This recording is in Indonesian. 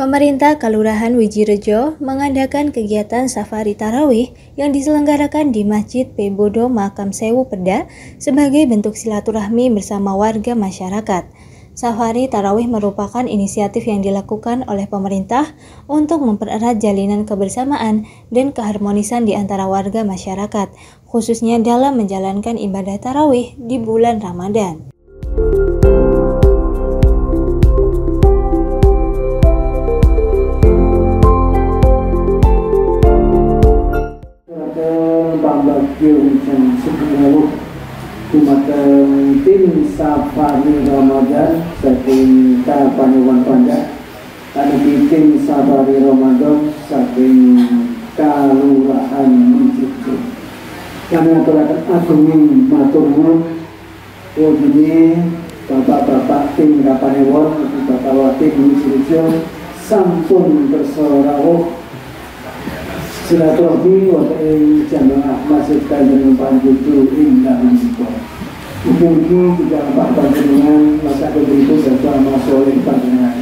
Pemerintah Kelurahan Wijirejo mengadakan kegiatan safari tarawih yang diselenggarakan di Masjid Pebodo Makam Sewu Peda sebagai bentuk silaturahmi bersama warga masyarakat. Safari tarawih merupakan inisiatif yang dilakukan oleh pemerintah untuk mempererat jalinan kebersamaan dan keharmonisan di antara warga masyarakat, khususnya dalam menjalankan ibadah tarawih di bulan Ramadan. Dumateng tim safari Ramadan saking Kapanewon Panda kanthi tim safari Ramadan saking Kelurahan Wijirejo. Kami aturaken agunging matur nuwun kudune Bapak-bapak tim Kapanewon, Bapak tim Wijirejo sampun kersa rawuh silaturahmi wonten ing jamaah Masjid Kanjeng Panjuju indah menika. Mugi-mugi juga Pak panjenengan masyarakat itu serta masoleh panjenengan.